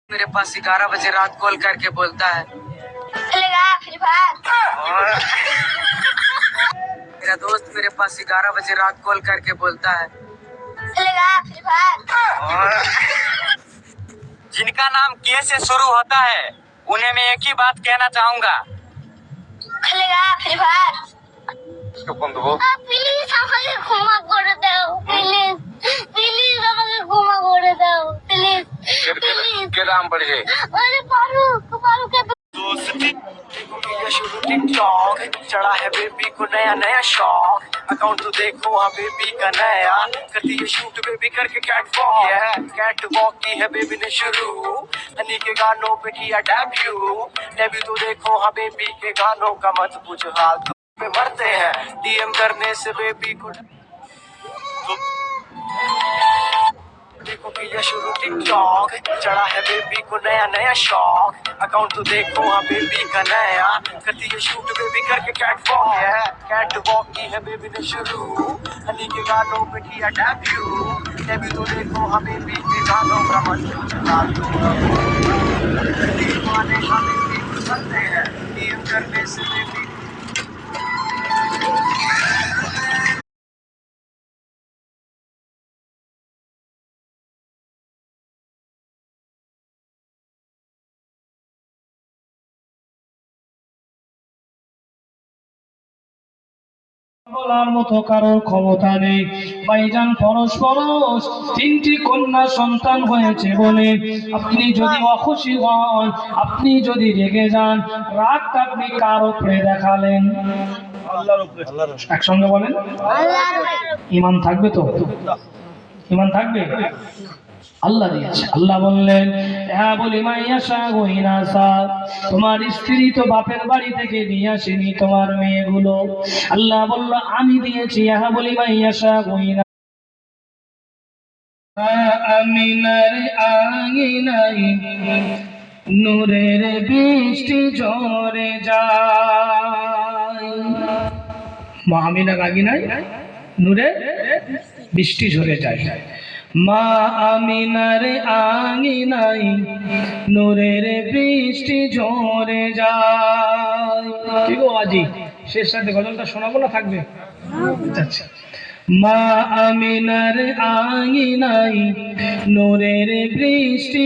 मेरे पास 11 बजे रात कॉल करके बोलता है खेलेगा फ्री फायर। मेरा दोस्त मेरे पास 11 बजे रात कॉल करके बोलता है खेलेगा फ्री फायर। जिनका नाम के से शुरू होता है उन्हें मैं एक ही बात कहना चाहूंगा, खेलेगा फ्री फायर। বন্ধু প্লিজ আমাকে ক্ষমা করে দাও, প্লিজ প্লিজ আমাকে ক্ষমা করে দাও, প্লিজ প্লিজ। के नाम बढ़े अरे फारूक दोस्ती ये शुरू टिकटॉक चढ़ा है बेबी को नया नया शौक, अकाउंट तो देखो हाँ बेबी का नया, करती है शूट बेबी करके कैट वॉक की है बेबी ने शुरू, हनी के गानों पे किया डेब्यू तो देखो हाँ बेबी के गानों का मत पूछो हाल तो पे मरते हैं डीएम करने से बेबी को देखो कि ये शुरू टिकटॉक चढ़ा है बेबी को नया नया शौक, अकाउंट तो देखो हाँ बेबी का नया, करती है शूट बेबी करके कैट वॉक की है बेबी ने शुरू, हनी के गानों पे किया डेब्यू तो देखो हाँ बेबी के गानों का मन दीवाने हाँ बेबी को करते हैं डीएम करने से बेबी বলার মতো কারোর ক্ষমতা নেই। ভাইজান পরশ তিনটি কন্যা সন্তান হয়েছে বলে আপনি যদি অখুশি হন, আপনি যদি রেগে যান, রাগটা আপনি কার উপরে দেখালেন? আল্লাহর উপরে। একসঙ্গে বলেন ঈমান থাকবে তো? ঈমান থাকবে? আল্লাহ দিয়েছে। আল্লাহ বললেন হ্যাঁ বলি মাইয়াশা গহিনাসা, তোমার স্ত্রী তো বাপের বাড়ি থেকে নিয়ে আসেনি তোমার মেয়েগুলো। আল্লাহ বলল আমি দিয়েছি। হ্যাঁ বলি মাইয়াশা গহিনা আমিনার আঙিনাই নূরের বৃষ্টি ঝরে যায়। মা আমিনার আঙিনাই নূরের বৃষ্টি ঝরে যায়। মা আমিনার আঙিনাই নূরের বৃষ্টি ঝরে যায়। কি গো আজি শেষ সাথে গজলটা শোনাবো না থাকবে? আচ্ছা। মা আমিনার আঙিনাই নূরের বৃষ্টি